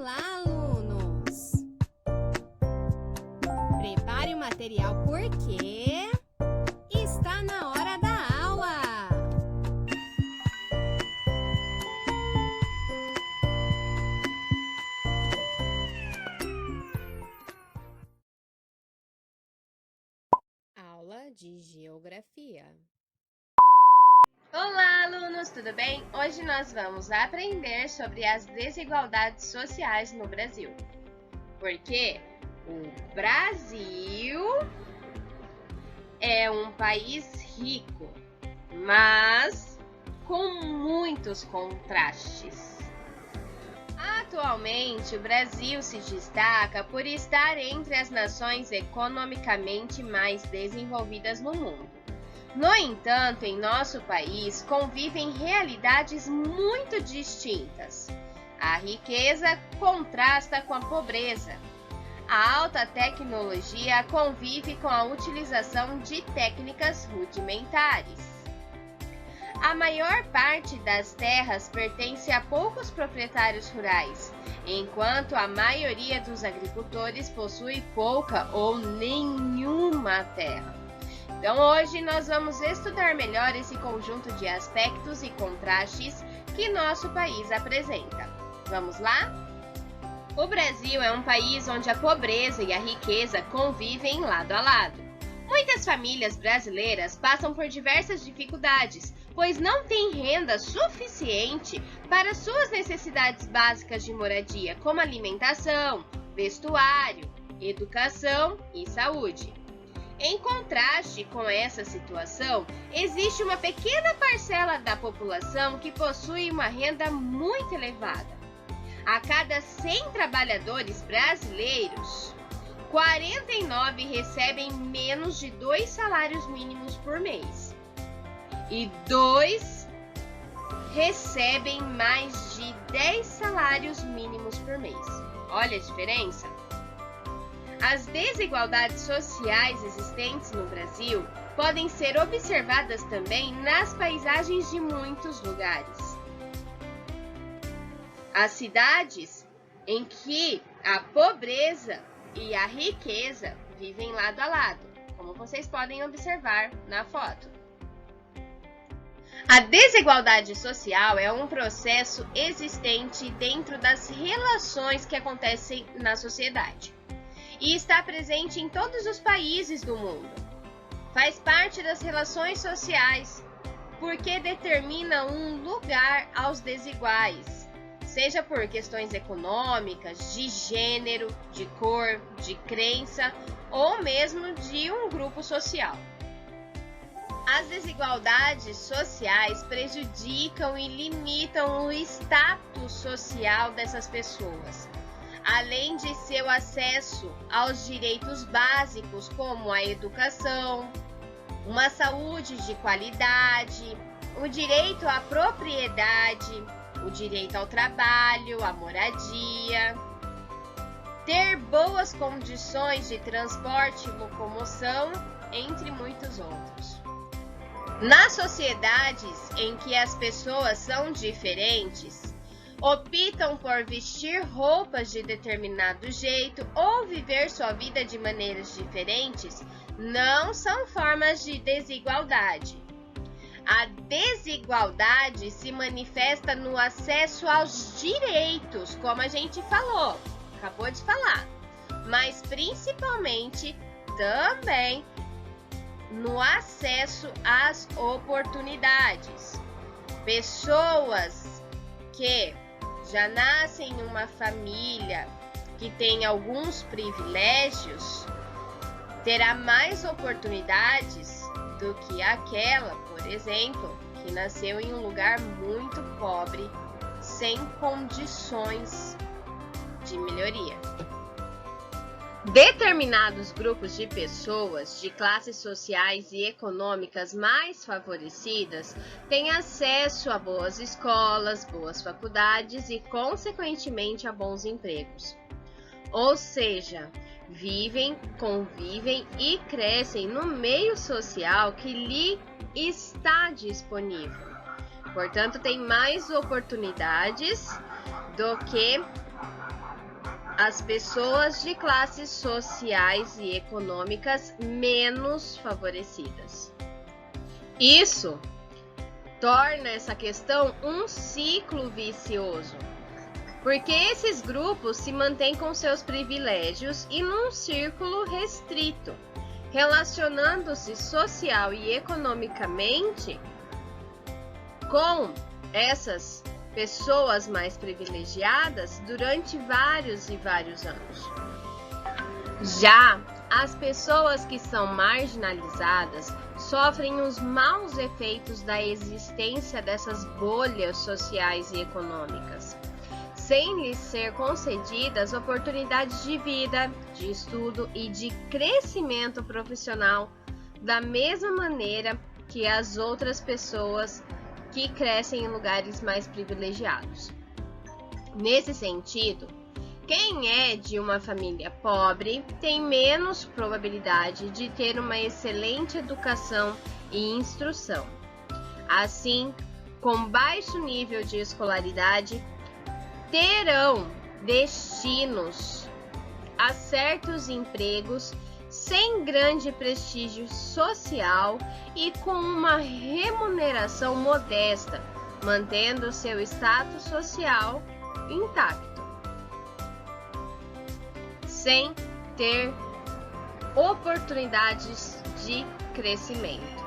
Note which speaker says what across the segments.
Speaker 1: Olá, alunos! Prepare o material porque está na hora da aula! Aula de Geografia.
Speaker 2: Olá, alunos, tudo bem? Hoje nós vamos aprender sobre as desigualdades sociais no Brasil. Porque o Brasil é um país rico, mas com muitos contrastes. Atualmente, o Brasil se destaca por estar entre as nações economicamente mais desenvolvidas no mundo. No entanto, em nosso país convivem realidades muito distintas. A riqueza contrasta com a pobreza. A alta tecnologia convive com a utilização de técnicas rudimentares. A maior parte das terras pertence a poucos proprietários rurais, enquanto a maioria dos agricultores possui pouca ou nenhuma terra. Então, hoje nós vamos estudar melhor esse conjunto de aspectos e contrastes que nosso país apresenta. Vamos lá? O Brasil é um país onde a pobreza e a riqueza convivem lado a lado. Muitas famílias brasileiras passam por diversas dificuldades, pois não têm renda suficiente para suas necessidades básicas de moradia, como alimentação, vestuário, educação e saúde. Em contraste com essa situação, existe uma pequena parcela da população que possui uma renda muito elevada. A cada 100 trabalhadores brasileiros, 49 recebem menos de 2 salários mínimos por mês e 2 recebem mais de 10 salários mínimos por mês. Olha a diferença? As desigualdades sociais existentes no Brasil podem ser observadas também nas paisagens de muitos lugares. As cidades em que a pobreza e a riqueza vivem lado a lado, como vocês podem observar na foto. A desigualdade social é um processo existente dentro das relações que acontecem na sociedade e está presente em todos os países do mundo. Faz parte das relações sociais, porque determina um lugar aos desiguais, seja por questões econômicas, de gênero, de cor, de crença ou mesmo de um grupo social. As desigualdades sociais prejudicam e limitam o status social dessas pessoas, além de seu acesso aos direitos básicos como a educação, uma saúde de qualidade, o direito à propriedade, o direito ao trabalho, à moradia, ter boas condições de transporte e locomoção, entre muitos outros. Nas sociedades em que as pessoas são diferentes, optam por vestir roupas de determinado jeito ou viver sua vida de maneiras diferentes, não são formas de desigualdade. A desigualdade se manifesta no acesso aos direitos, como a gente acabou de falar, mas principalmente também no acesso às oportunidades. Pessoas que já nascem em uma família que tem alguns privilégios, terá mais oportunidades do que aquela, por exemplo, que nasceu em um lugar muito pobre, sem condições de melhoria. Determinados grupos de pessoas de classes sociais e econômicas mais favorecidas têm acesso a boas escolas, boas faculdades e, consequentemente, a bons empregos. Ou seja, vivem, convivem e crescem no meio social que lhe está disponível. Portanto, tem mais oportunidades do que as pessoas de classes sociais e econômicas menos favorecidas. Isso torna essa questão um ciclo vicioso, porque esses grupos se mantêm com seus privilégios e num círculo restrito, relacionando-se social e economicamente com essas pessoas mais privilegiadas durante vários e vários anos. Já as pessoas que são marginalizadas sofrem os maus efeitos da existência dessas bolhas sociais e econômicas, sem lhes ser concedidas oportunidades de vida, de estudo e de crescimento profissional da mesma maneira que as outras pessoas que crescem em lugares mais privilegiados. Nesse sentido, quem é de uma família pobre tem menos probabilidade de ter uma excelente educação e instrução. Assim, com baixo nível de escolaridade, terão destinos a certos empregos sem grande prestígio social e com uma remuneração modesta, mantendo seu status social intacto, sem ter oportunidades de crescimento.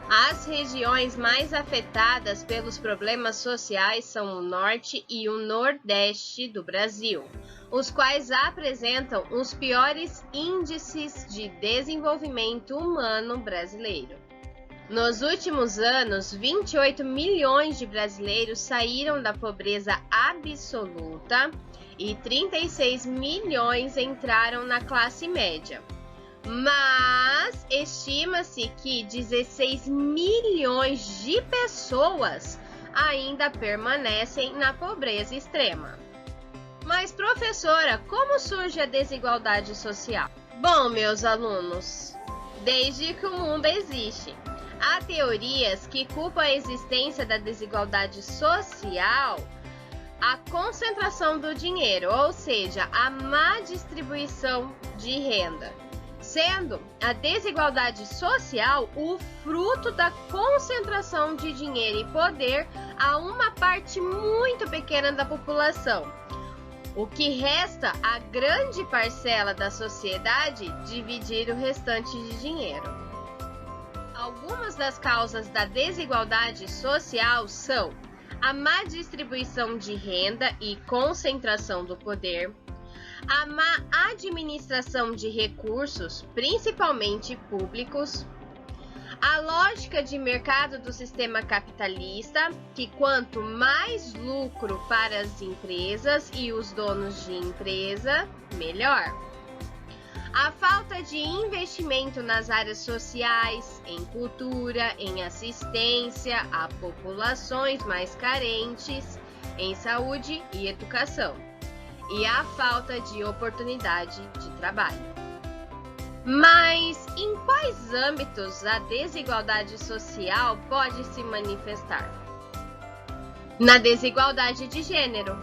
Speaker 2: As regiões mais afetadas pelos problemas sociais são o norte e o nordeste do Brasil, os quais apresentam os piores índices de desenvolvimento humano brasileiro. Nos últimos anos, 28 milhões de brasileiros saíram da pobreza absoluta e 36 milhões entraram na classe média. Mas estima-se que 16 milhões de pessoas ainda permanecem na pobreza extrema. Mas, professora, como surge a desigualdade social? Bom, meus alunos, desde que o mundo existe, há teorias que culpam a existência da desigualdade social a concentração do dinheiro, ou seja, a má distribuição de renda, sendo a desigualdade social o fruto da concentração de dinheiro e poder a uma parte muito pequena da população, o que resta à grande parcela da sociedade dividir o restante de dinheiro. Algumas das causas da desigualdade social são a má distribuição de renda e concentração do poder, a má administração de recursos, principalmente públicos, a lógica de mercado do sistema capitalista, que quanto mais lucro para as empresas e os donos de empresa, melhor. A falta de investimento nas áreas sociais, em cultura, em assistência a populações mais carentes, em saúde e educação. E a falta de oportunidade de trabalho. Mas em quais âmbitos a desigualdade social pode se manifestar? Na desigualdade de gênero.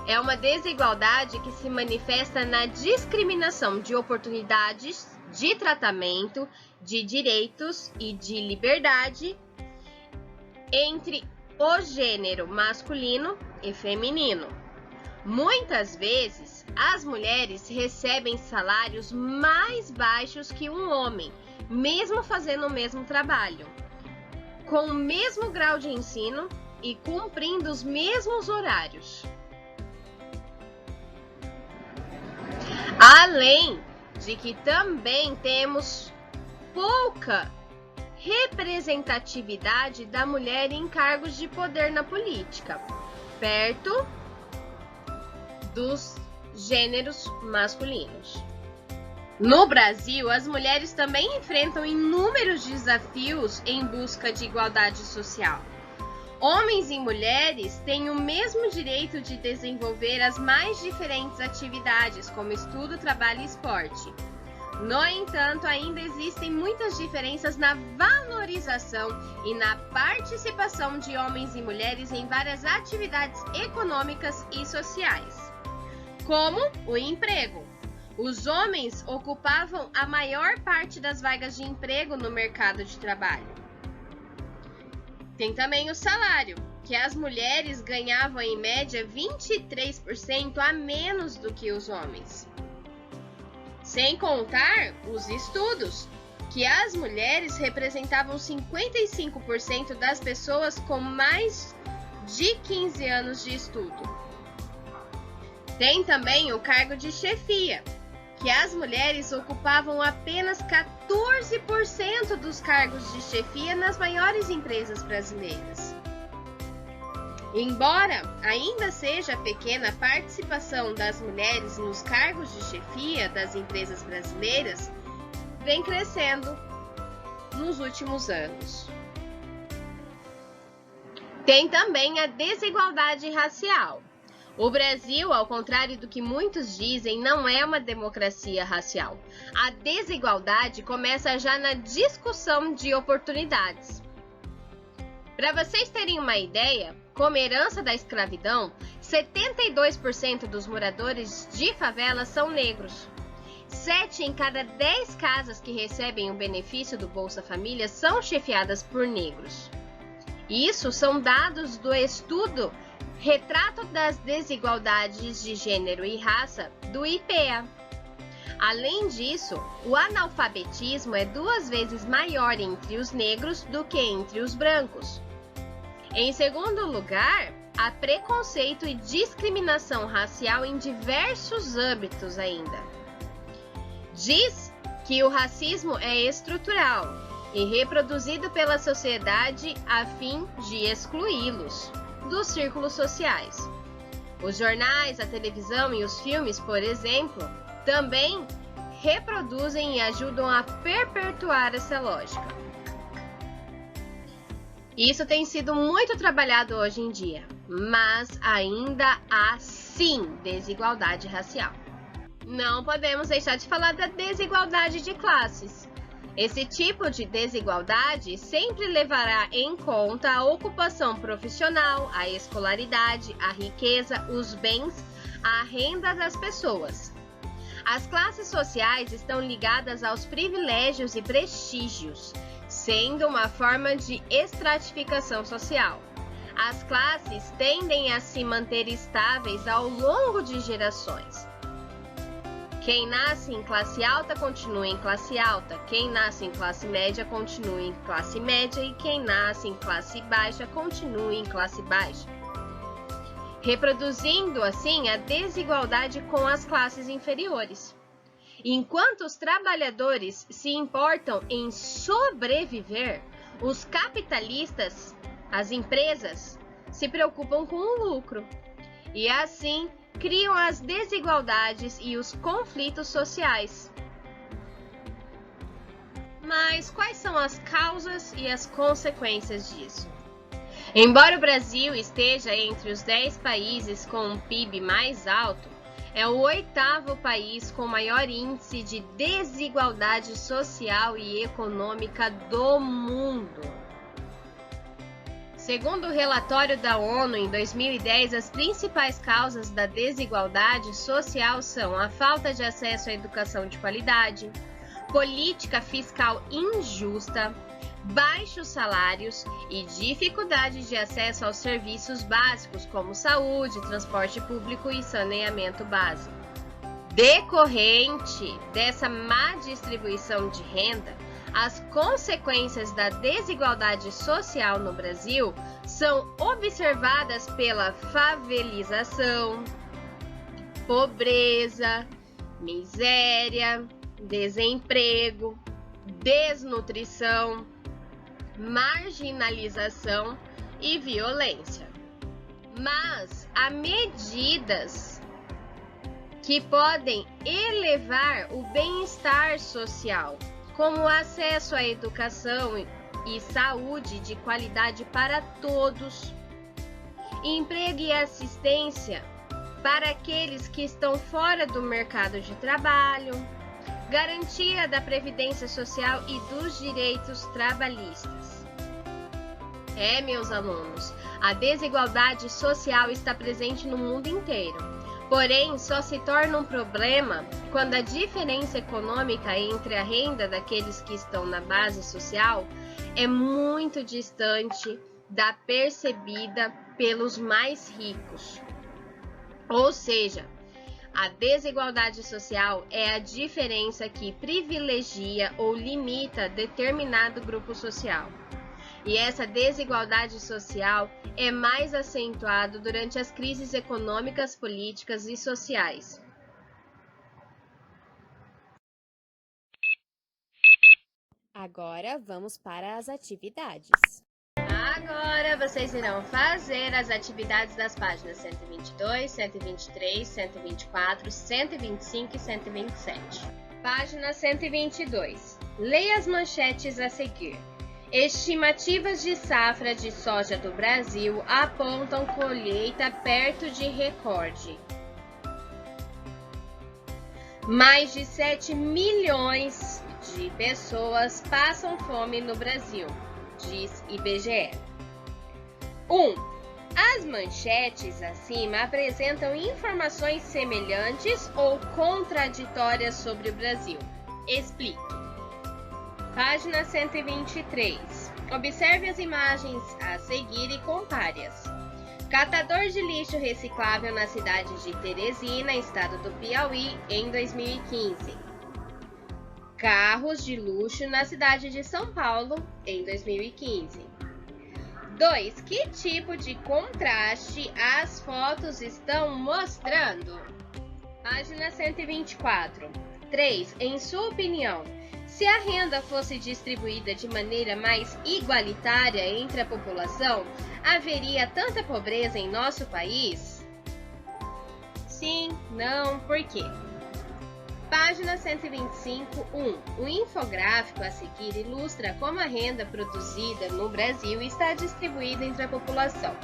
Speaker 2: É uma desigualdade que se manifesta na discriminação de oportunidades, de tratamento, de direitos e de liberdade entre o gênero masculino e feminino. Muitas vezes, as mulheres recebem salários mais baixos que um homem, mesmo fazendo o mesmo trabalho, com o mesmo grau de ensino e cumprindo os mesmos horários. Além de que também temos pouca representatividade da mulher em cargos de poder na política, perto dos gêneros masculinos. No Brasil, as mulheres também enfrentam inúmeros desafios em busca de igualdade social. Homens e mulheres têm o mesmo direito de desenvolver as mais diferentes atividades, como estudo, trabalho e esporte. No entanto, ainda existem muitas diferenças na valorização e na participação de homens e mulheres em várias atividades econômicas e sociais. como o emprego. Os homens ocupavam a maior parte das vagas de emprego no mercado de trabalho. Tem também o salário, que as mulheres ganhavam em média 23% a menos do que os homens. Sem contar os estudos, que as mulheres representavam 55% das pessoas com mais de 15 anos de estudo. Tem também o cargo de chefia, que as mulheres ocupavam apenas 14% dos cargos de chefia nas maiores empresas brasileiras. Embora ainda seja pequena a participação das mulheres nos cargos de chefia das empresas brasileiras, vem crescendo nos últimos anos. Tem também a desigualdade racial. O Brasil, ao contrário do que muitos dizem, não é uma democracia racial. A desigualdade começa já na discussão de oportunidades. Para vocês terem uma ideia, como herança da escravidão, 72% dos moradores de favelas são negros. 7 em cada 10 casas que recebem o benefício do Bolsa Família são chefiadas por negros. Isso são dados do estudo Retrato das Desigualdades de Gênero e Raça, do IPEA. Além disso, o analfabetismo é 2 vezes maior entre os negros do que entre os brancos. Em segundo lugar, há preconceito e discriminação racial em diversos âmbitos ainda. Diz que o racismo é estrutural e reproduzido pela sociedade a fim de excluí-los dos círculos sociais. Os jornais, a televisão e os filmes, por exemplo, também reproduzem e ajudam a perpetuar essa lógica. Isso tem sido muito trabalhado hoje em dia, mas ainda há sim desigualdade racial. Não podemos deixar de falar da desigualdade de classes. Esse tipo de desigualdade sempre levará em conta a ocupação profissional, a escolaridade, a riqueza, os bens, a renda das pessoas. As classes sociais estão ligadas aos privilégios e prestígios, sendo uma forma de estratificação social. As classes tendem a se manter estáveis ao longo de gerações. Quem nasce em classe alta continua em classe alta, quem nasce em classe média continua em classe média e quem nasce em classe baixa continua em classe baixa, reproduzindo assim a desigualdade com as classes inferiores. Enquanto os trabalhadores se importam em sobreviver, os capitalistas, as empresas, se preocupam com o lucro e assim criam as desigualdades e os conflitos sociais. Mas quais são as causas e as consequências disso? Embora o Brasil esteja entre os 10 países com um PIB mais alto, é o 8º país com maior índice de desigualdade social e econômica do mundo. Segundo o relatório da ONU, em 2010, as principais causas da desigualdade social são a falta de acesso à educação de qualidade, política fiscal injusta, baixos salários e dificuldade de acesso aos serviços básicos como saúde, transporte público e saneamento básico. Decorrente dessa má distribuição de renda, as consequências da desigualdade social no Brasil são observadas pela favelização, pobreza, miséria, desemprego, desnutrição, marginalização e violência. Mas há medidas que podem elevar o bem-estar social, como o acesso à educação e saúde de qualidade para todos, emprego e assistência para aqueles que estão fora do mercado de trabalho, garantia da previdência social e dos direitos trabalhistas. Meus alunos, a desigualdade social está presente no mundo inteiro. Porém, só se torna um problema quando a diferença econômica entre a renda daqueles que estão na base social é muito distante da percebida pelos mais ricos. Ou seja, a desigualdade social é a diferença que privilegia ou limita determinado grupo social. E essa desigualdade social é mais acentuada durante as crises econômicas, políticas e sociais.
Speaker 1: Agora vamos para as atividades.
Speaker 2: Agora vocês irão fazer as atividades das páginas 122, 123, 124, 125 e 127. Página 122. Leia as manchetes a seguir. Estimativas de safra de soja do Brasil apontam colheita perto de recorde. Mais de 7 milhões de pessoas passam fome no Brasil, diz IBGE. 1. As manchetes acima apresentam informações semelhantes ou contraditórias sobre o Brasil. Explique. Página 123. Observe as imagens a seguir e compare-as. Catador de lixo reciclável na cidade de Teresina, estado do Piauí, em 2015. Carros de luxo na cidade de São Paulo, em 2015. 2. Que tipo de contraste as fotos estão mostrando? Página 124. 3. Em sua opinião, se a renda fosse distribuída de maneira mais igualitária entre a população, haveria tanta pobreza em nosso país? Sim, não, por quê? Página 125, 1. O infográfico a seguir ilustra como a renda produzida no Brasil está distribuída entre a população.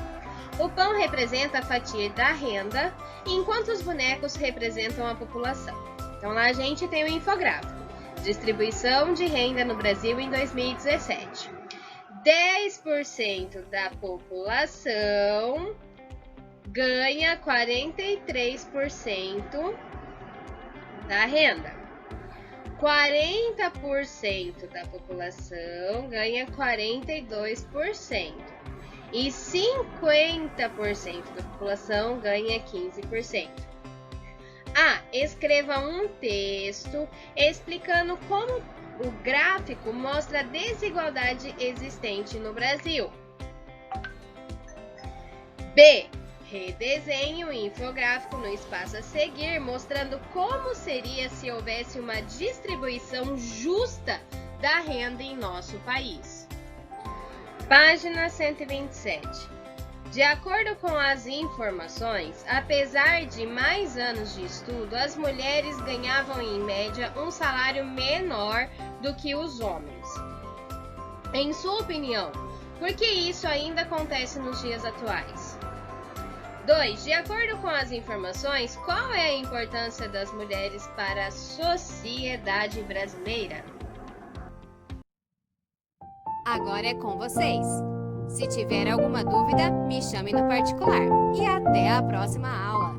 Speaker 2: O pão representa a fatia da renda, enquanto os bonecos representam a população. Então lá a gente tem o infográfico. Distribuição de renda no Brasil em 2017. 10% da população ganha 43% da renda. 40% da população ganha 42%. E 50% da população ganha 15%. A. Escreva um texto explicando como o gráfico mostra a desigualdade existente no Brasil. B. Redesenhe o infográfico no espaço a seguir, mostrando como seria se houvesse uma distribuição justa da renda em nosso país. Página 127. De acordo com as informações, apesar de mais anos de estudo, as mulheres ganhavam em média um salário menor do que os homens. Em sua opinião, por que isso ainda acontece nos dias atuais? 2. De acordo com as informações, qual é a importância das mulheres para a sociedade brasileira?
Speaker 1: Agora é com vocês. Se tiver alguma dúvida, me chame no particular. E até a próxima aula.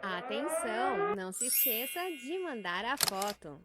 Speaker 1: Atenção, não se esqueça de mandar a foto.